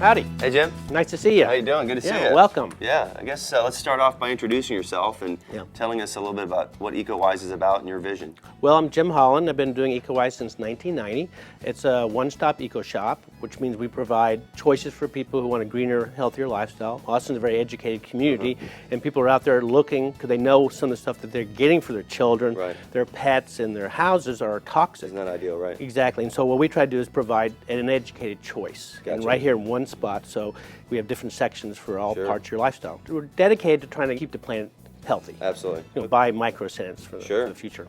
Howdy. Hey, Jim. Nice to see you. How you doing? Good to see you. Welcome. Yeah, I guess let's start off by introducing yourself and telling us a little bit about what EcoWise is about and your vision. Well, I'm Jim Holland. I've been doing EcoWise since 1990. It's a one-stop eco shop, which means we provide choices for people who want a greener, healthier lifestyle. Austin's a very educated community, and people are out there looking because they know some of the stuff that they're getting for their children, their pets, and their houses are toxic. It's not ideal, right? Exactly. And so what we try to do is provide an educated choice. Gotcha. And right here in one spot, so we have different sections for all parts of your lifestyle. We're dedicated to trying to keep the planet healthy. Absolutely. You know, buy micro cents for the future.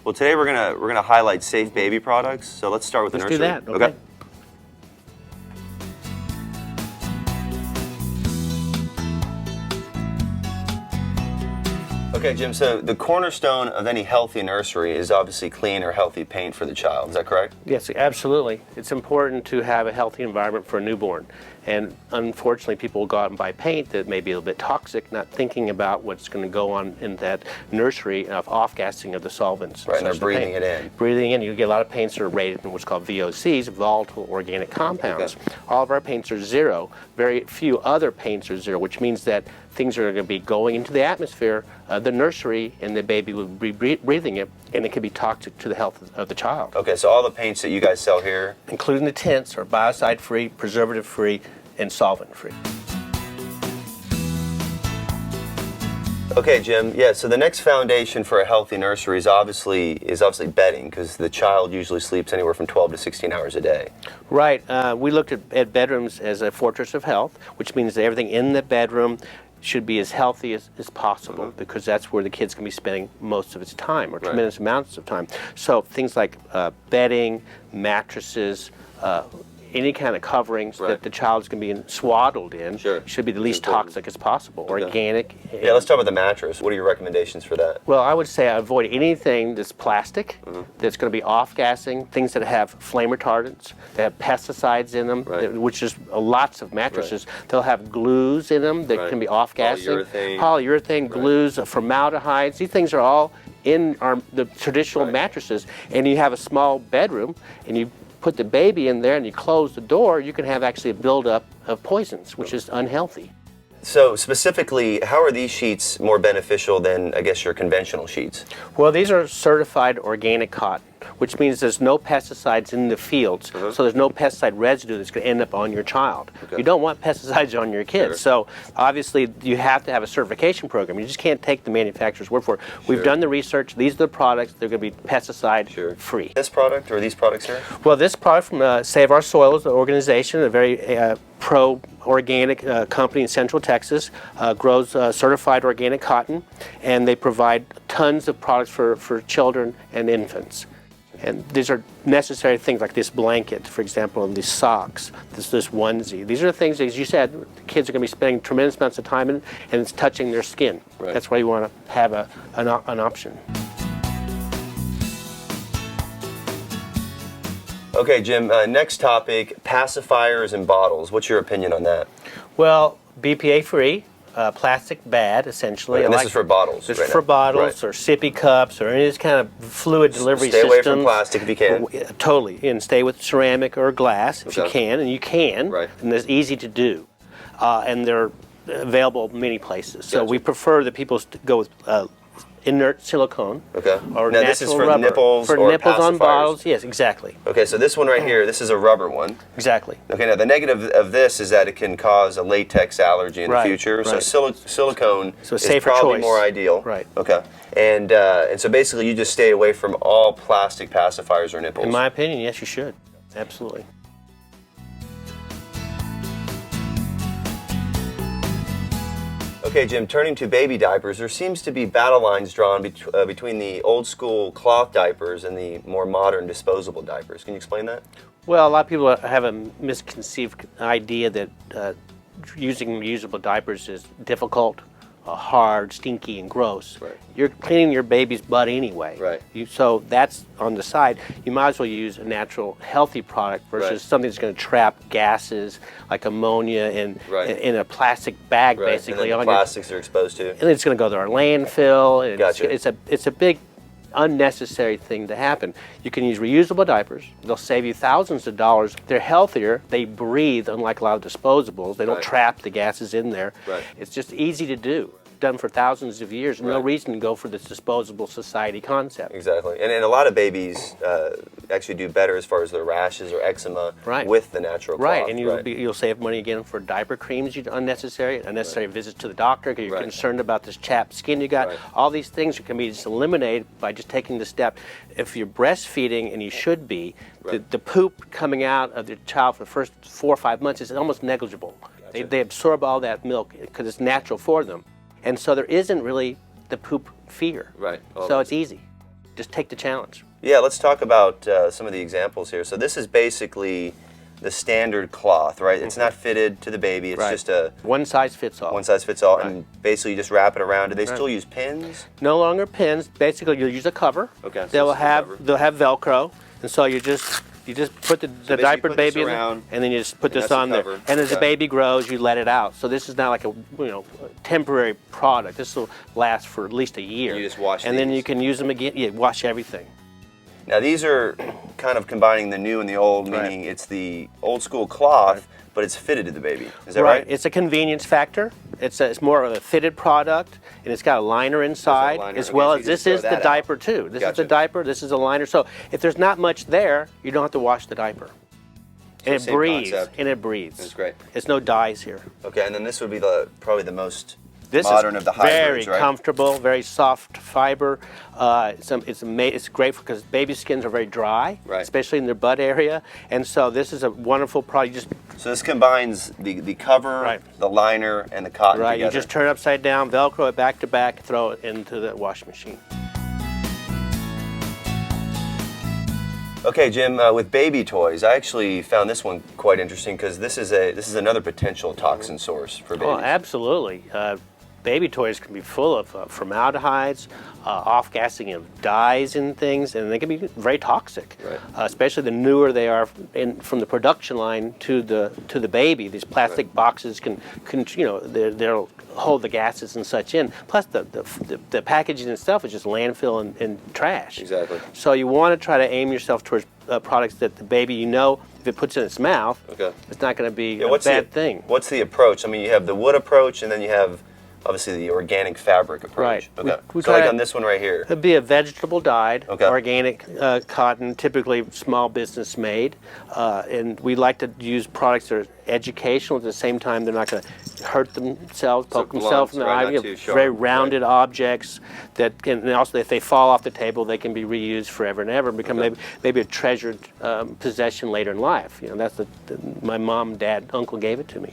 Well, today we're gonna highlight safe baby products. So let's start with the nursery. Let's do that. Okay. Okay, Jim, so the cornerstone of any healthy nursery is obviously clean or healthy paint for the child. Is that correct? Yes, absolutely. It's important to have a healthy environment for a newborn. And unfortunately, people will go out and buy paint that may be a little bit toxic, not thinking about what's going to go on in that nursery of off-gassing of the solvents. Right, and they're breathing it in. Breathing in. You get a lot of paints that are rated in what's called VOCs, volatile organic compounds. Okay. All of our paints are zero. Very few other paints are zero, which means that things are going to be going into the atmosphere, the nursery, and the baby will be breathing it, and it can be toxic to the health of the child. Okay, so all the paints that you guys sell here, including the tints, are biocide-free, preservative-free, and solvent-free. Okay, Jim. Yeah. So the next foundation for a healthy nursery is obviously bedding, because the child usually sleeps anywhere from 12 to 16 hours a day. Right. We looked at bedrooms as a fortress of health, which means that everything in the bedroom should be as healthy as possible, because that's where the kid's going to be spending most of its time, or tremendous amounts of time. So things like bedding, mattresses, any kind of coverings that the child's going to be swaddled in should be the least toxic as possible, organic. Yeah, let's talk about the mattress. What are your recommendations for that? Well, I would say avoid anything that's plastic, that's going to be off-gassing, things that have flame retardants, that have pesticides in them, which is lots of mattresses. They'll have glues in them that can be off-gassing. Polyurethane glues, formaldehydes. These things are all in the traditional mattresses. And you have a small bedroom, and you put the baby in there and you close the door, you can have actually a buildup of poisons, which is unhealthy. So specifically, how are these sheets more beneficial than, I guess, your conventional sheets? Well, these are certified organic cotton, which means there's no pesticides in the fields, so there's no pesticide residue that's going to end up on your child. You don't want pesticides on your kids, so obviously you have to have a certification program. You just can't take the manufacturer's word for it. We've done the research. These are the products. They're going to be pesticide free. This product or these products here? Well, this product from Save Our Soils, the organization, a very pro-organic company in Central Texas, grows certified organic cotton, and they provide tons of products for children and infants. And these are necessary things like this blanket, for example, and these socks, this onesie. These are the things, as you said, the kids are going to be spending tremendous amounts of time in, and it's touching their skin. That's why you want to have an option. Okay, Jim, next topic, pacifiers and bottles. What's your opinion on that? Well, BPA-free. Plastic bad, essentially. And this is for bottles. This is for bottles or sippy cups or any of this kind of fluid delivery system. Stay away from plastic if you can. Totally. And stay with ceramic or glass if you can, and you can. And it's easy to do. And they're available many places. So we prefer that people go with inert silicone. Or now this is for rubber. nipples for or nipples pacifiers. On bottles. Yes, exactly. Okay, so this one right here, this is a rubber one. Exactly. Okay, now the negative of this is that it can cause a latex allergy in the future. So silicone is probably more ideal. Okay. And so basically you just stay away from all plastic pacifiers or nipples. In my opinion, yes, you should. Absolutely. Okay, Jim, turning to baby diapers, there seems to be battle lines drawn between the old school cloth diapers and the more modern disposable diapers. Can you explain that? Well, a lot of people have a misconceived idea that using reusable diapers is difficult, hard, stinky, and gross. You're cleaning your baby's butt anyway. So that's on the side. You might as well use a natural, healthy product versus something that's going to trap gases like ammonia in a plastic bag, basically. And then the plastics are exposed to. And it's going to go to our landfill. And it's a big unnecessary thing to happen. You can use reusable diapers. They'll save you thousands of dollars. They're healthier. They breathe, unlike a lot of disposables. They don't trap the gases in there. It's just easy to do. Done for thousands of years. No reason to go for this disposable society concept. Exactly. And a lot of babies actually do better as far as their rashes or eczema with the natural cloth. And you'll save money again for diaper creams unnecessary visits to the doctor because you're concerned about this chapped skin you got. All these things can be just eliminated by just taking the step. If you're breastfeeding, and you should be, the poop coming out of the child for the first 4 or 5 months is almost negligible. They absorb all that milk because it's natural for them. And so there isn't really the poop fear. So it's easy. Just take the challenge. Yeah, let's talk about some of the examples here. So this is basically the standard cloth, right? It's not fitted to the baby. It's just a... one size fits all. One size fits all, and basically you just wrap it around. Do they still use pins? No longer pins. Basically, you'll use a cover. Okay. They'll have Velcro, and so you just put the diapered baby in there, and then you just put this on there. And as the baby grows, you let it out. So this is not like a temporary product. This will last for at least a year. And you just wash and then you can use them again. You wash everything. Now these are kind of combining the new and the old, meaning it's the old school cloth, but it's fitted to the baby. Is that right? It's a convenience factor. It's more of a fitted product, and it's got a liner inside, as well as this is the diaper too. This is the diaper, this is a liner. So if there's not much there, you don't have to wash the diaper. And it breathes, and it breathes. That's great. It's no dyes here. Okay, and then this would be probably the most modern of the hybrids, very comfortable, very soft fiber. It's great because baby skins are very dry, especially in their butt area. And so this is a wonderful product. So this combines the cover, the liner, and the cotton together. You just turn it upside down, Velcro it back to back, throw it into the washing machine. Okay, Jim, with baby toys, I actually found this one quite interesting because this is another potential toxin source for babies. Oh, absolutely. Baby toys can be full of formaldehydes, off-gassing of dyes and things, and they can be very toxic. Especially the newer they are from the production line to the baby. These plastic boxes can they'll hold the gases and such in. Plus the packaging itself is just landfill and trash. Exactly. So you want to try to aim yourself towards products that the baby, if it puts in its mouth, it's not going to be a bad thing. What's the approach? I mean, you have the wood approach, and then you have obviously the organic fabric approach. Okay. So like on this one right here. It'd be a vegetable dyed, organic cotton, typically small business made. And we like to use products that are educational at the same time. They're not going to hurt themselves, poke themselves in the eye. Very rounded objects that can, and also if they fall off the table, they can be reused forever and ever and become maybe a treasured possession later in life. That's my mom, dad, uncle gave it to me.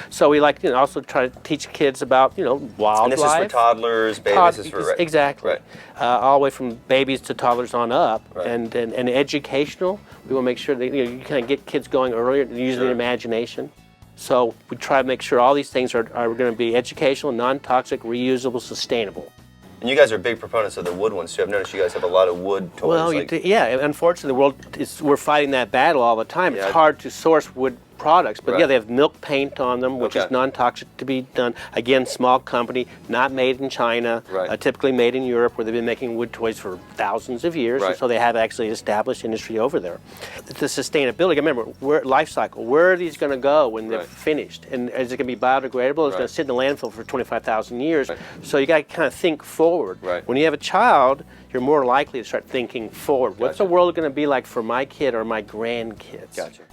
So we like also try to teach kids about wildlife. And this is for toddlers, babies. This is for exactly. All the way from babies to toddlers on up, and educational. We want to make sure that you kind of get kids going earlier, using their imagination. So we try to make sure all these things are going to be educational, non-toxic, reusable, sustainable. And you guys are big proponents of the wood ones too. I've noticed you guys have a lot of wood toys. Well, unfortunately, the world we're fighting that battle all the time. It's hard to source wood products, but they have milk paint on them, which is non-toxic to be done. Again, small company, not made in China, typically made in Europe, where they've been making wood toys for thousands of years, and so they have actually established industry over there. The sustainability, remember, life cycle, where are these going to go when they're finished? And is it going to be biodegradable? It's going to sit in the landfill for 25,000 years. So you got to kind of think forward. When you have a child, you're more likely to start thinking forward. What's the world going to be like for my kid or my grandkids? Gotcha.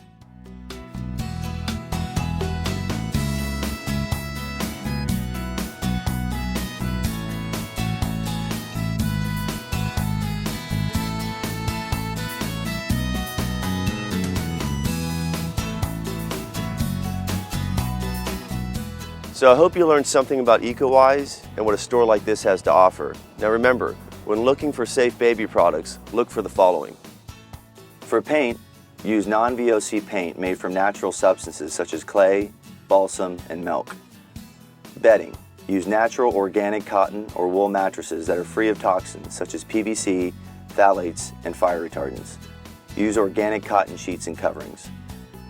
So I hope you learned something about EcoWise and what a store like this has to offer. Now remember, when looking for safe baby products, look for the following. For paint, use non-VOC paint made from natural substances such as clay, balsam, and milk. Bedding, use natural organic cotton or wool mattresses that are free of toxins such as PVC, phthalates, and fire retardants. Use organic cotton sheets and coverings.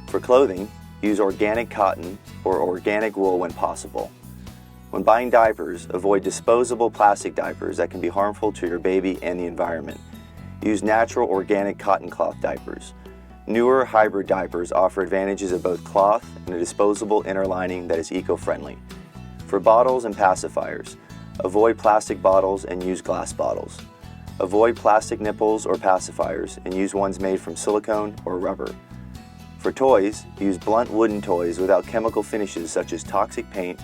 For clothing, use organic cotton or organic wool when possible. When buying diapers, avoid disposable plastic diapers that can be harmful to your baby and the environment. Use natural organic cotton cloth diapers. Newer hybrid diapers offer advantages of both cloth and a disposable inner lining that is eco-friendly. For bottles and pacifiers, avoid plastic bottles and use glass bottles. Avoid plastic nipples or pacifiers and use ones made from silicone or rubber. For toys, use blunt wooden toys without chemical finishes such as toxic paint,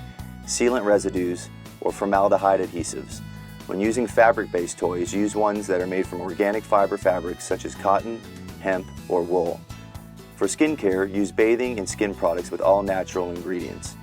sealant residues, or formaldehyde adhesives. When using fabric-based toys, use ones that are made from organic fiber fabrics such as cotton, hemp, or wool. For skincare, use bathing and skin products with all natural ingredients.